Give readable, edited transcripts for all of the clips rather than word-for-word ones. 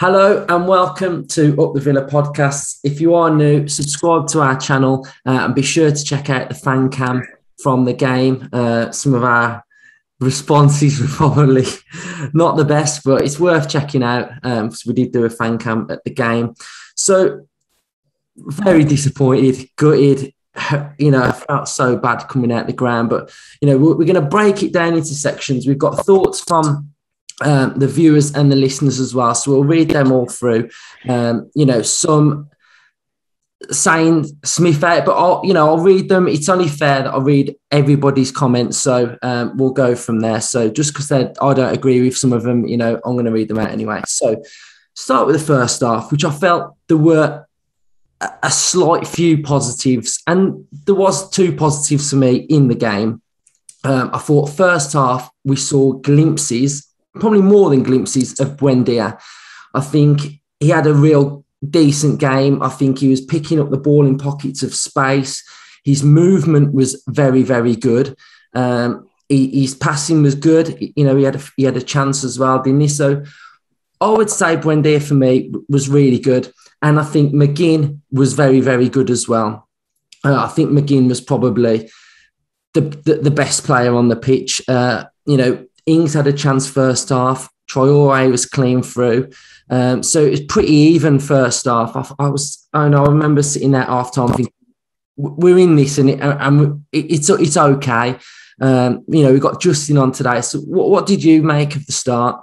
Hello and welcome to Up the Villa podcast. If you are new, subscribe to our channel and be sure to check out the fan cam from the game. Some of our responses were probably not the best, but it's worth checking out because we did do a fan cam at the game. So very disappointed, gutted. I felt so bad coming out the ground, but we're going to break it down into sections. We've got thoughts from the viewers and the listeners as well. So we'll read them all through. Some saying Smith out, but I'll read them. It's only fair that I'll read everybody's comments. So we'll go from there. So just because I don't agree with some of them, I'm going to read them out anyway. So start with the first half, which I felt there were a slight few positives, and there was two positives for me in the game. I thought first half we saw glimpses, probably more than glimpses, of Buendia. I think he had a real decent game. I think he was picking up the ball in pockets of space. His movement was very, very good. His passing was good. He had a chance as well, didn't he? So I would say Buendia for me was really good. And I think McGinn was very, very good as well. I think McGinn was probably the best player on the pitch. Ings had a chance first half. Traore was clean through. So it was pretty even first half. I remember sitting there half time thinking, we're in this and it's okay. We've got Justin on today. So what did you make of the start?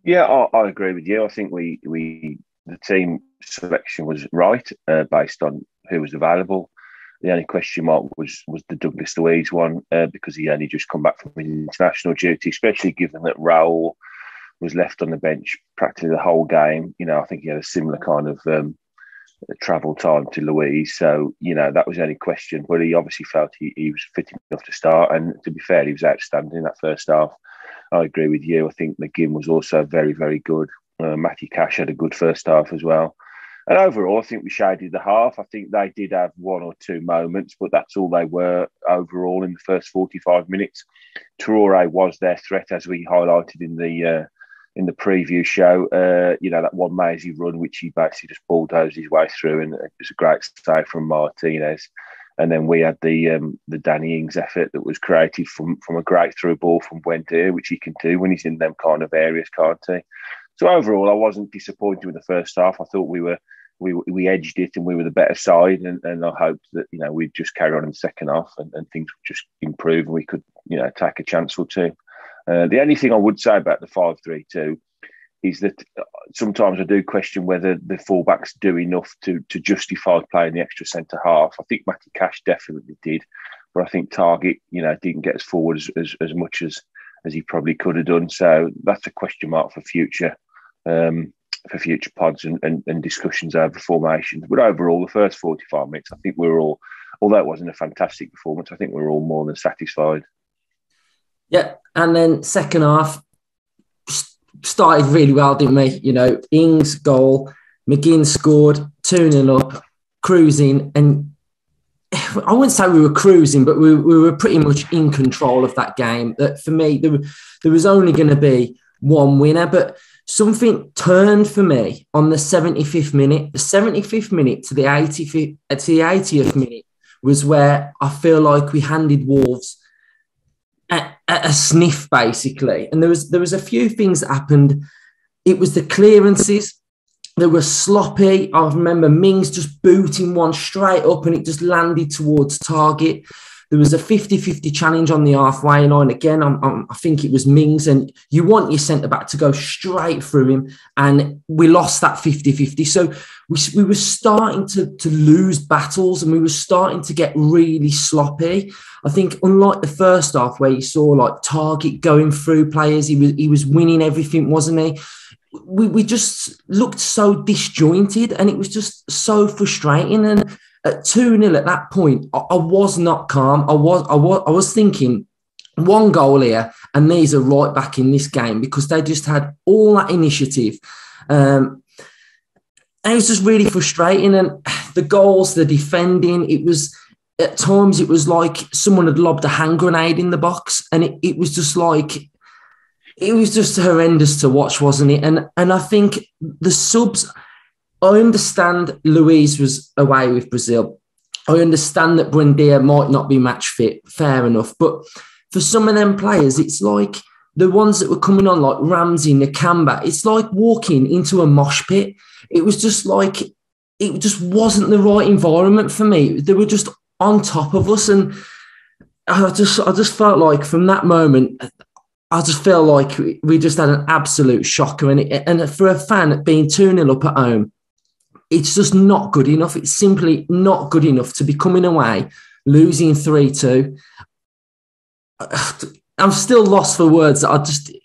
Yeah, I agree with you. I think the team selection was right based on who was available. The only question mark was the Douglas Luiz one because he only just come back from international duty, especially given that Raul was left on the bench practically the whole game. I think he had a similar kind of travel time to Luiz. So, that was the only question. But he obviously felt he was fit enough to start. And to be fair, he was outstanding in that first half. I agree with you. I think McGinn was also very, very good. Matty Cash had a good first half as well. And overall, I think we shaded the half. I think they did have one or two moments, but that's all they were overall in the first 45 minutes. Traore was their threat, as we highlighted in the preview show. That one mazy run, which he basically just bulldozed his way through, and it was a great save from Martinez. And then we had the Danny Ings effort that was created from a great through ball from Buendia, which he can do when he's in them kind of areas, can't he? So overall, I wasn't disappointed with the first half. I thought we edged it and we were the better side, and I hoped that we'd just carry on in the second half and things would just improve and we could take a chance or two. The only thing I would say about the 5-3-2 is that sometimes I do question whether the fullbacks do enough to justify playing the extra centre half. I think Matty Cash definitely did, but I think Target didn't get as forward as much as he probably could have done. So that's a question mark for future pods and discussions over formations. But overall, the first 45 minutes, I think we were all, although it wasn't a fantastic performance, I think we were all more than satisfied. Yeah, and then second half started really well, didn't we? Ings goal, McGinn scored, 2-0 up, cruising, and I wouldn't say we were cruising, but we were pretty much in control of that game. That for me, there was only going to be one winner, but something turned for me on the 75th minute. The 75th minute to the 80th minute was where I feel like we handed Wolves a sniff, basically. And there was a few things that happened. It was the clearances. They were sloppy. I remember Mings just booting one straight up and it just landed towards target. There was a 50-50 challenge on the halfway line. Again, I think it was Mings, and you want your centre-back to go straight through him, and we lost that 50-50. So we were starting to lose battles and we were starting to get really sloppy. I think unlike the first half where you saw like Target going through players, he was winning everything, wasn't he? We just looked so disjointed and it was just so frustrating. And at 2-0 at that point, I was not calm. I was thinking, one goal here and these are right back in this game, because they just had all that initiative. And it was just really frustrating. And the goals, the defending, at times it was like someone had lobbed a hand grenade in the box, and it was just like It was just horrendous to watch, wasn't it? And I think the subs, I understand Luis was away with Brazil. I understand that Buendia might not be match fit, fair enough. But for some of them players, it's like the ones that were coming on, like Ramsey, Nakamba, it's like walking into a mosh pit. It was just like, it just wasn't the right environment for me. They were just on top of us. And I just felt like from that moment, I just feel like we just had an absolute shocker. And for a fan being 2-0 up at home, it's just not good enough. It's simply not good enough to be coming away, losing 3-2. I'm still lost for words.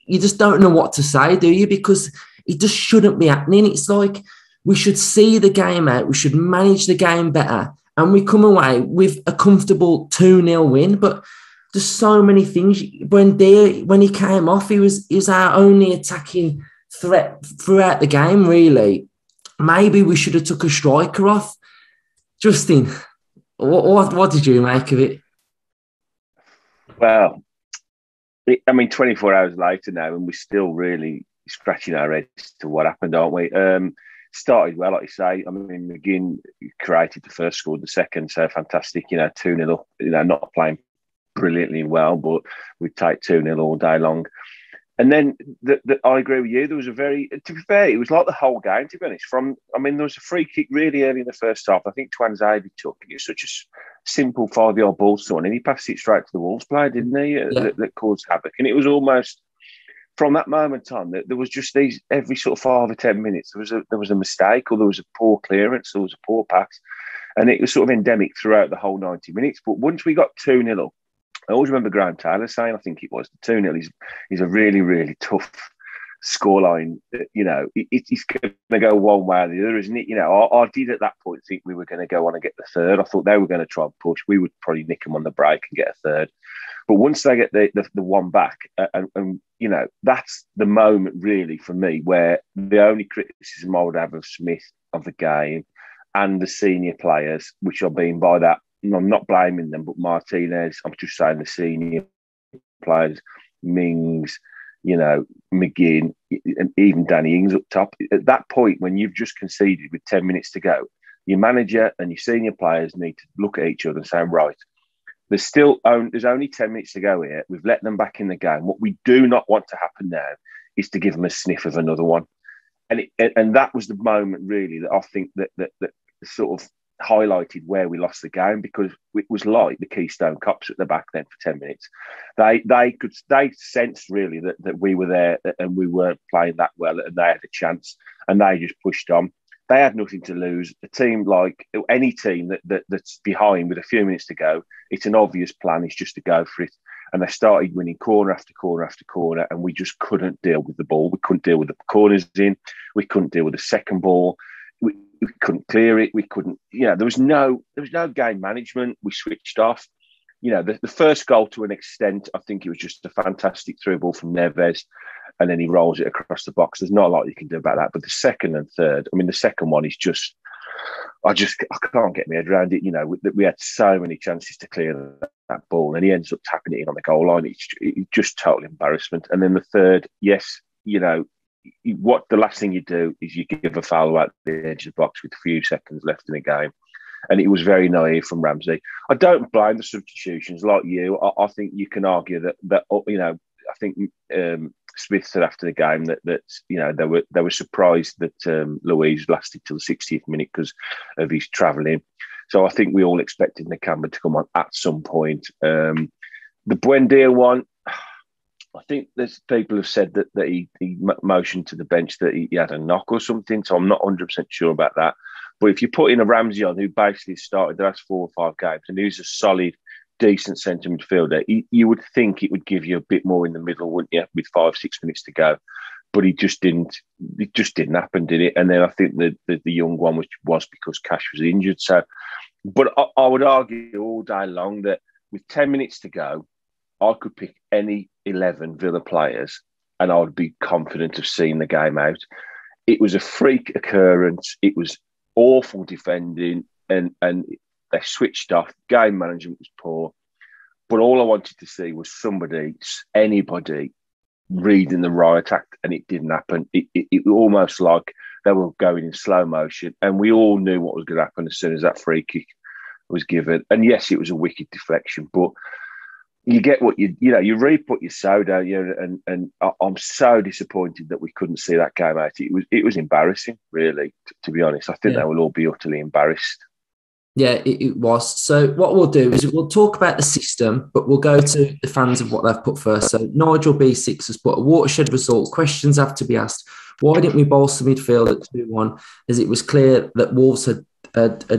You just don't know what to say, do you? Because it just shouldn't be happening. It's like we should see the game out. We should manage the game better. And we come away with a comfortable 2-0 win. But there's so many things. When he came off, he was our only attacking threat throughout the game, really. Maybe we should have took a striker off. Justin, what did you make of it? Well, 24 hours later now, and we're still really scratching our heads to what happened, aren't we? Started well, like you say. McGinn created the first, scored the second, so fantastic. 2-0 up. Not playing brilliantly well, but we'd take 2-0 all day long. And then I agree with you. There was to be fair, it was like the whole game, to be honest. There was a free kick really early in the first half. I think Twanzebe took it. Was such a simple 5-yard ball, son, and he passed it straight to the Wolves player, didn't he? Yeah. That caused havoc. And it was almost from that moment on that there was just these every sort of 5 or 10 minutes there was a mistake, or there was a poor clearance, there was a poor pass, and it was sort of endemic throughout the whole 90 minutes. But once we got 2-0 up, I always remember Graham Taylor saying, I think it was, the 2-0 is a really, really tough scoreline. It's going to go one way or the other, isn't it? I did at that point think we were going to go on and get the third. I thought they were going to try and push. We would probably nick them on the break and get a third. But once they get the one back, and that's the moment really for me where the only criticism I would have of Smith of the game and the senior players, which are being by that, I'm not blaming them, but Martinez, I'm just saying the senior players, Mings, McGinn, and even Danny Ings up top. At that point, when you've just conceded with 10 minutes to go, your manager and your senior players need to look at each other and say, right, there's only 10 minutes to go here. We've let them back in the game. What we do not want to happen now is to give them a sniff of another one. And that was the moment, really, that I think that sort of highlighted where we lost the game, because it was like the Keystone Cops at the back then for 10 minutes. They sensed really that we were there and we weren't playing that well, and they had a chance and they just pushed on. They had nothing to lose. A team like any team that's behind with a few minutes to go, it's an obvious plan. It's just to go for it. And they started winning corner after corner after corner, and we just couldn't deal with the ball. We couldn't deal with the corners in. We couldn't deal with the second ball. We couldn't clear it. We couldn't. There was no game management. We switched off. The first goal, to an extent, I think it was just a fantastic through ball from Neves, and then he rolls it across the box. There's not a lot you can do about that. But the second and third, the second one is just, I can't get my head around it. We had so many chances to clear that ball, and he ends up tapping it in on the goal line. It's just total embarrassment. And then the third, yes, what the last thing you do is you give a foul at the edge of the box with a few seconds left in the game. And it was very naive from Ramsey. I don't blame the substitutions like you. I think you can argue that I think Smith said after the game that they were surprised that Luis lasted till the 60th minute because of his travelling. So I think we all expected Nakamba to come on at some point. The Buendia one, I think there's people have said that he motioned to the bench that he had a knock or something. So I'm not 100% sure about that. But if you put in a Ramsey on who basically started the last 4 or 5 games and who's a solid, decent centre midfielder, you would think it would give you a bit more in the middle, wouldn't you, with 5 or 6 minutes to go. But it just didn't happen, did it? And then I think the young one was because Cash was injured. So, but I would argue all day long that with 10 minutes to go, I could pick any 11 Villa players and I would be confident of seeing the game out. It was a freak occurrence. It was awful defending, and they switched off. Game management was poor. But all I wanted to see was anybody reading the riot act, and it didn't happen. It almost like they were going in slow motion, and we all knew what was going to happen as soon as that free kick was given. And yes, it was a wicked deflection, but you get what you reap what you sow, don't you? And I'm so disappointed that we couldn't see that game out. It was embarrassing, really, to be honest. I think they will all be utterly embarrassed. Yeah, it was. So what we'll do is we'll talk about the system, but we'll go to the fans of what they've put first. So Nigel B6 has put a watershed result. Questions have to be asked. Why didn't we bolster midfield at 2-1 as it was clear that Wolves had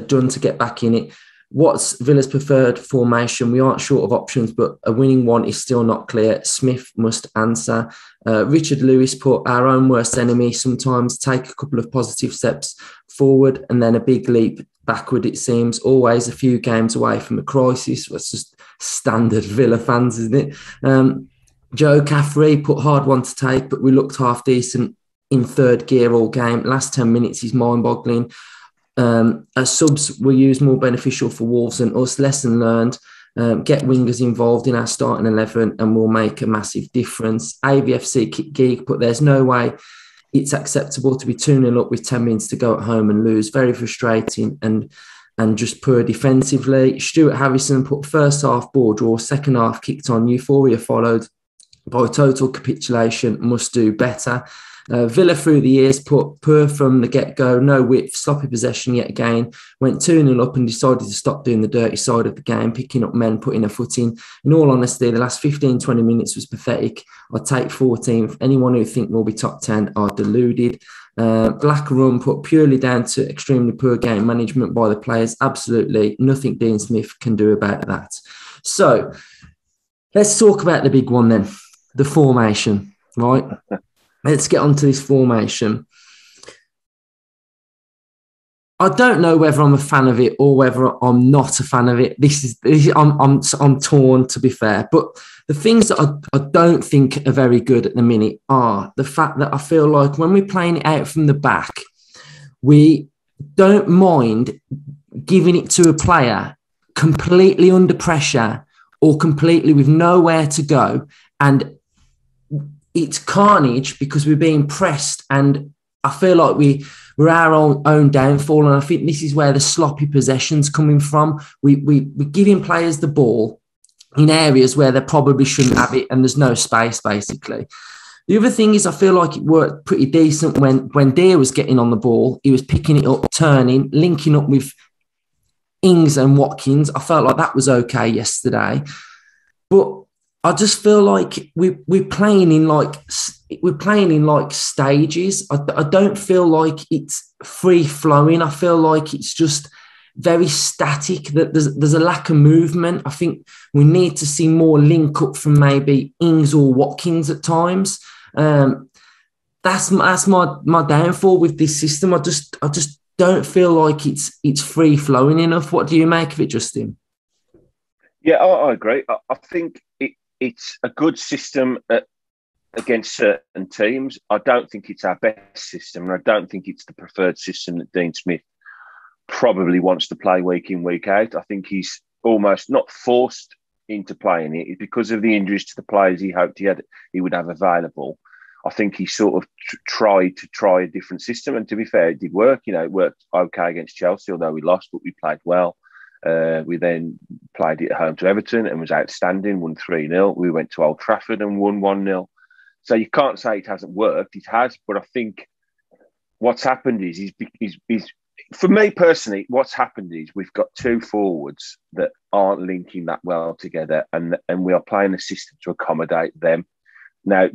done to get back in it? What's Villa's preferred formation? We aren't short of options, but a winning one is still not clear. Smith must answer. Richard Lewis put our own worst enemy sometimes take a couple of positive steps forward and then a big leap backward, it seems. Always a few games away from a crisis. That's just standard Villa fans, isn't it? Joe Caffrey put hard one to take, but we looked half decent in third gear all game. Last 10 minutes is mind-boggling. As subs were used more beneficial for Wolves than us. Lesson learned. Get wingers involved in our starting 11 and we'll make a massive difference. AVFC Geek, but there's no way it's acceptable to be 2-0 up with 10 minutes to go at home and lose. Very frustrating and just poor defensively. Stuart Harrison put first half ball draw, second half kicked on. Euphoria followed by total capitulation. Must do better. Villa through the years put poor from the get-go, no width, sloppy possession yet again, went 2-0 up and decided to stop doing the dirty side of the game, picking up men, putting a foot in. In all honesty, the last 15-20 minutes was pathetic. I'd take 14th. Anyone who think we'll be top 10 are deluded. Black Rum put purely down to extremely poor game management by the players. Absolutely nothing Dean Smith can do about that. So let's talk about the big one then, the formation, right? Let's get on to this formation. I don't know whether I'm a fan of it or whether I'm not a fan of it. I'm torn, to be fair. But the things that I don't think are very good at the minute are the fact that I feel like when we're playing it out from the back, we don't mind giving it to a player completely under pressure or completely with nowhere to go, and it's carnage because we're being pressed, and I feel like we're our own downfall, and I think this is where the sloppy possession's coming from. We're giving players the ball in areas where they probably shouldn't have it, and there's no space, basically. The other thing is I feel like it worked pretty decent when Deer was getting on the ball. He was picking it up, turning, linking up with Ings and Watkins. I felt like that was okay yesterday. But I just feel like we're playing in like stages. I don't feel like it's free flowing. I feel like it's just very static. That there's a lack of movement. I think we need to see more link up from maybe Ings or Watkins at times. That's my downfall with this system. I just don't feel like it's free flowing enough. What do you make of it, Justin? Yeah, I agree. I think it's a good system against certain teams. I don't think it's our best system, and I don't think it's the preferred system that Dean Smith probably wants to play week in, week out. I think he's almost not forced into playing it. It's because of the injuries to the players he hoped he would have available. I think he sort of tried a different system, and to be fair, it did work. It worked okay against Chelsea, although we lost, but we played well. We then played it at home to Everton and was outstanding, won 3-0. We went to Old Trafford and won 1-0. So you can't say it hasn't worked. It has, but I think what's happened is for me personally, what's happened is we've got two forwards that aren't linking that well together, and we are playing a system to accommodate them. Now,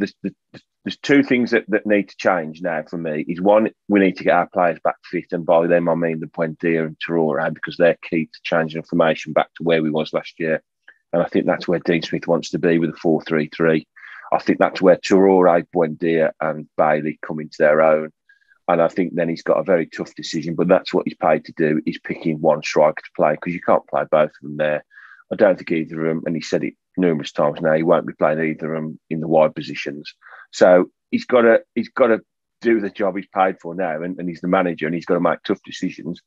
there's two things that need to change now for me. Is one, we need to get our players back fit, and by them I mean the Buendia and Traore, because they're key to changing the formation back to where we was last year. And I think that's where Dean Smith wants to be with a 4-3-3. I think that's where Traore, Buendia and Bailey come into their own. And I think then he's got a very tough decision, but that's what he's paid to do, is picking one striker to play, because you can't play both of them there. I don't think either of them, and he said it numerous times now, he won't be playing either of them in the wide positions. So he's got to do the job he's paid for now, and he's the manager, and he's got to make tough decisions,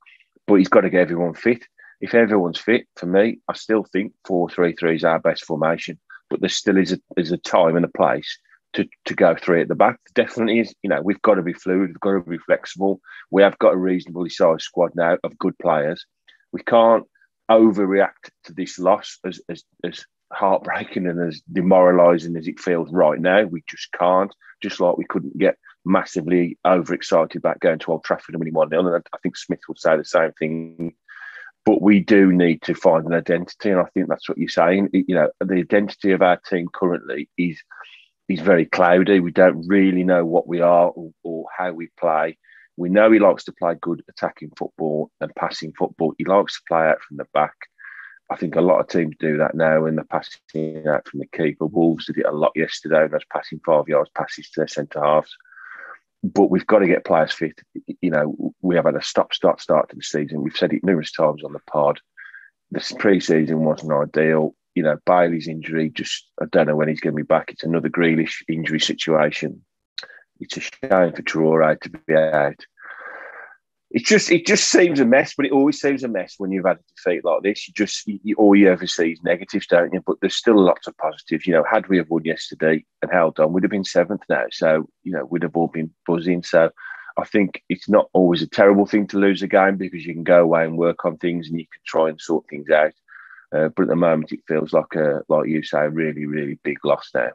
but he's got to get everyone fit. If everyone's fit, for me, I still think 4-3-3 is our best formation, but there still is a time and a place to go three at the back. Definitely is. We've got to be fluid. We've got to be flexible. We have got a reasonably sized squad now of good players. We can't overreact to this loss as heartbreaking and as demoralising as it feels right now. We just can't. Just like we couldn't get massively overexcited about going to Old Trafford and winning 1-0. And I think Smith would say the same thing. But we do need to find an identity, and I think that's what you're saying. The identity of our team currently is very cloudy. We don't really know what we are or how we play. We know he likes to play good attacking football and passing football. He likes to play out from the back. I think a lot of teams do that now when they're passing out from the keeper. Wolves did it a lot yesterday, and those passing 5 yards passes to their centre halves. But we've got to get players fit. We have had a stop-start start to the season. We've said it numerous times on the pod. The pre-season wasn't ideal. Bailey's injury, I don't know when he's going to be back. It's another Grealish injury situation. It's a shame for Traore to be out. It just seems a mess, but it always seems a mess when you've had a defeat like this. All you ever see is negatives, don't you? But there's still lots of positives. Had we have won yesterday and held on, we'd have been seventh now. So, we'd have all been buzzing. So I think it's not always a terrible thing to lose a game because you can go away and work on things and you can try and sort things out. But at the moment, it feels like you say, a really, really big loss now.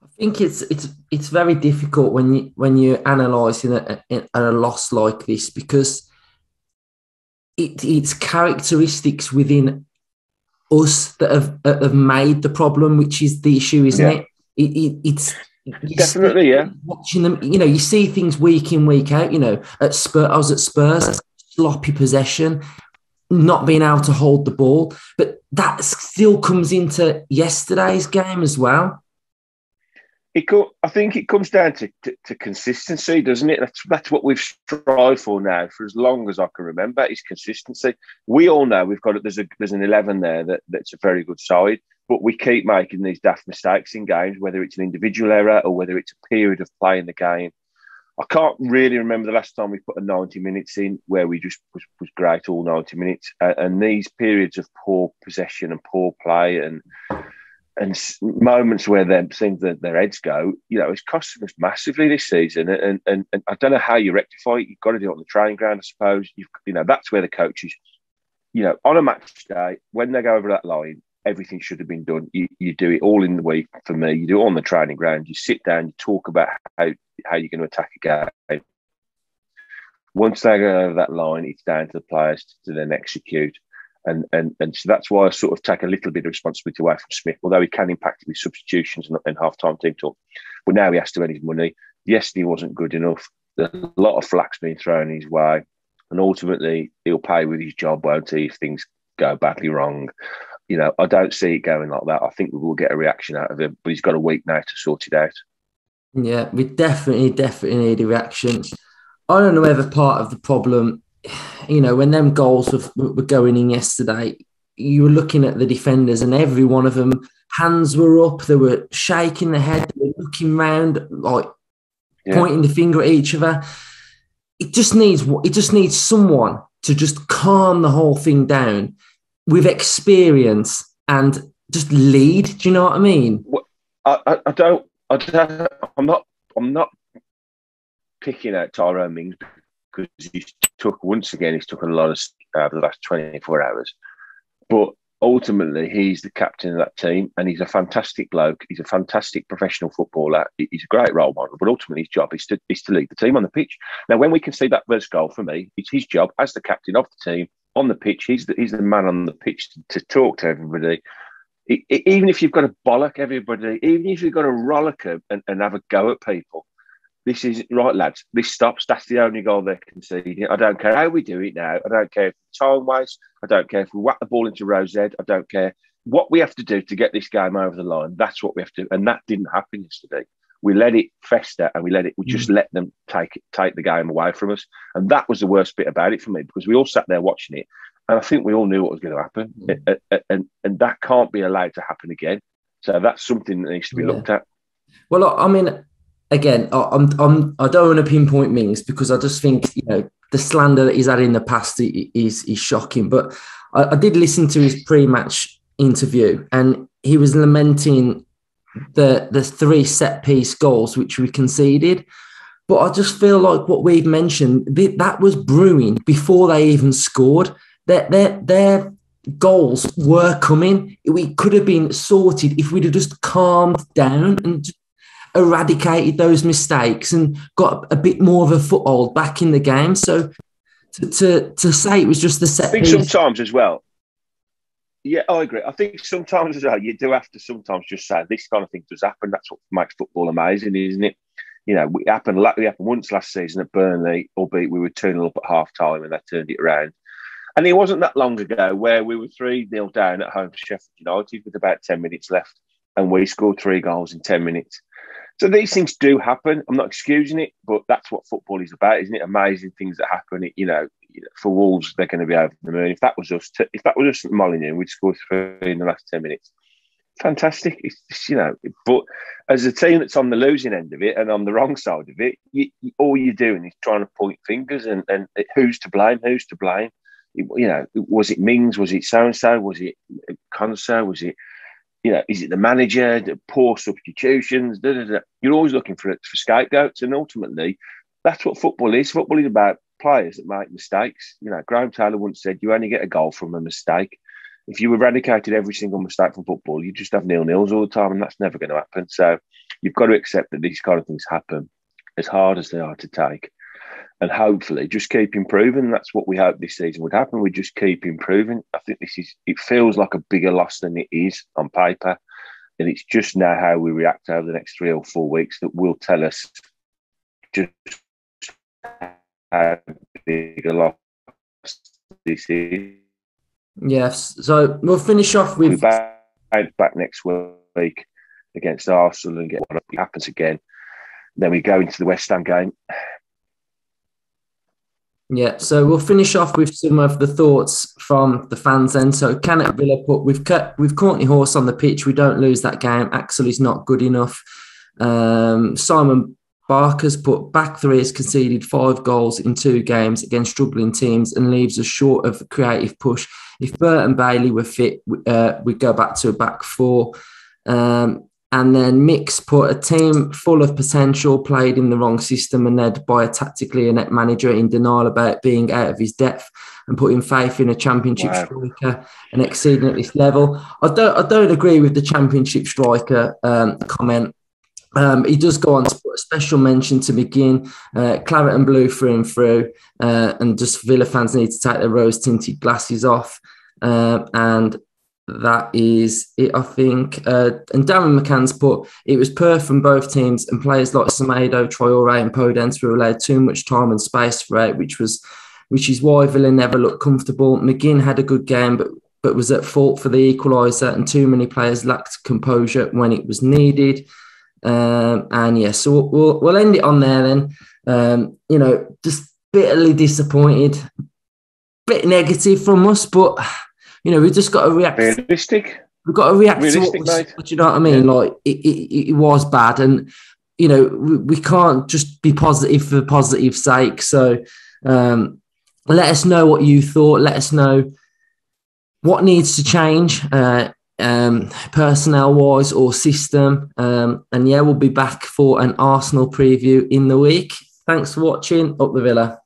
I think it's very difficult when you're analysing a loss like this because it's characteristics within us that have made the problem, which is the issue, isn't it? It's definitely, yeah. Watching them, you see things week in, week out. At Spurs, I was at Spurs, sloppy possession, not being able to hold the ball, but that still comes into yesterday's game as well. I think it comes down to consistency, doesn't it? That's what we've strived for now for as long as I can remember is consistency. We all know there's an 11 there that's a very good side, but we keep making these daft mistakes in games, whether it's an individual error or whether it's a period of play in the game. I can't really remember the last time we put a 90 minutes in where we just was great all 90 minutes. And these periods of poor possession and poor play and moments where them seems that their heads go, it's costing us massively this season. And I don't know how you rectify it. You've got to do it on the training ground, I suppose. That's where the coaches, on a match day, when they go over that line, everything should have been done. You do it all in the week for me. You do it on the training ground. You sit down, you talk about how you're going to attack a game. Once they go over that line, it's down to the players to then execute. And so that's why I sort of take a little bit of responsibility away from Smith, although he can impact with substitutions and half-time team talk. But now he has to earn his money. Yesterday he wasn't good enough. There's a lot of flack's being thrown his way. And ultimately, he'll pay with his job, won't he, if things go badly wrong. I don't see it going like that. I think we will get a reaction out of him, but he's got a week now to sort it out. Yeah, we definitely need a reaction. I don't know whether part of the problem, when them goals were going in yesterday, you were looking at the defenders and every one of them, hands were up, they were shaking their head, they were looking round, pointing the finger at each other. It just needs someone to just calm the whole thing down with experience and just lead. Do you know what I mean? Well, I'm not picking out Tyrone Mings because he's took a lot of the last 24 hours. But ultimately, he's the captain of that team and he's a fantastic bloke. He's a fantastic professional footballer. He's a great role model. But ultimately, his job is to lead the team on the pitch. Now, when we can see that first goal, for me, it's his job as the captain of the team on the pitch. He's the man on the pitch to talk to everybody. Even if you've got to bollock everybody, even if you've got to rollick and have a go at people, this is right, lads. This stops. That's the only goal they're conceding. I don't care how we do it now. I don't care if it's time waste. I don't care if we whack the ball into row Z. I don't care what we have to do to get this game over the line. That's what we have to do. And that didn't happen yesterday. We let it fester and we just let them take the game away from us. And that was the worst bit about it for me because we all sat there watching it. And I think we all knew what was going to happen. And that can't be allowed to happen again. So that's something that needs to be looked at. Well, I mean, again, I don't want to pinpoint Mings because I just think the slander that he's had in the past is shocking. But I did listen to his pre-match interview and he was lamenting the 3 set-piece goals which we conceded. But I just feel like what we've mentioned, that was brewing before they even scored. Their goals were coming. We could have been sorted if we'd have just calmed down and eradicated those mistakes and got a bit more of a foothold back in the game. So to say it was just the set piece. I think sometimes as well. Yeah, I agree. I think sometimes as well, you do have to sometimes just say this kind of thing does happen. That's what makes football amazing, isn't it? You know, it happened once last season at Burnley, albeit we were 2-0 up at half time and they turned it around. And it wasn't that long ago where we were 3-0 down at home to Sheffield United with about 10 minutes left and we scored 3 goals in 10 minutes. So these things do happen. I'm not excusing it, but that's what football is about, isn't it? Amazing things that happen. You know, for Wolves, they're going to be over the moon. If that was us at Molineux, we'd score 3 in the last 10 minutes. Fantastic. It's, you know, but as a team that's on the losing end of it and on the wrong side of it, all you're doing is trying to point fingers and who's to blame? Who's to blame? You know, was it Mings? Was it so-and-so? Was it Conso? Was it, you know, is it the manager, the poor substitutions? You're always looking for scapegoats. And ultimately, that's what football is. Football is about players that make mistakes. You know, Graham Taylor once said, you only get a goal from a mistake. If you eradicated every single mistake from football, you just have 0-0s all the time, and that's never going to happen. So you've got to accept that these kind of things happen, as hard as they are to take. And hopefully just keep improving. That's what we hope this season would happen. We just keep improving. I think it feels like a bigger loss than it is on paper. And it's just now how we react over the next 3 or 4 weeks that will tell us just how big a loss this is. Yes. So we'll finish off with... We bounce back next week against Arsenal and get what happens again. Then we go into the West Ham game. Yeah, so we'll finish off with some of the thoughts from the fans then. So Cannock Villa put, we've Courtney Horse on the pitch. We don't lose that game. Axel is not good enough. Simon Barker's put, back 3 has conceded 5 goals in 2 games against struggling teams and leaves us short of a creative push. If Burt and Bailey were fit, we'd go back to a back 4. And then Mix put, a team full of potential, played in the wrong system and led by a tactically inept manager in denial about being out of his depth and putting faith in a championship striker and exceeding at this level. I don't agree with the championship striker comment. He does go on to put a special mention to McGinn, claret and blue through and through, and just Villa fans need to take their rose-tinted glasses off. And that is it, I think. And Darren McCann's put, it was poor from both teams, and players like Semedo, Traore and Podence were allowed too much time and space throughout, which is why Villa never looked comfortable. McGinn had a good game, but was at fault for the equaliser, and too many players lacked composure when it was needed. And yeah, so we'll end it on there then. You know, just bitterly disappointed, bit negative from us, but you know, we've just got to react. Realistic. We've got to react to what you know what I mean? Yeah. Like, it was bad. And, you know, we can't just be positive for positive sake. So let us know what you thought. Let us know what needs to change personnel-wise or system. And, yeah, we'll be back for an Arsenal preview in the week. Thanks for watching. Up the Villa.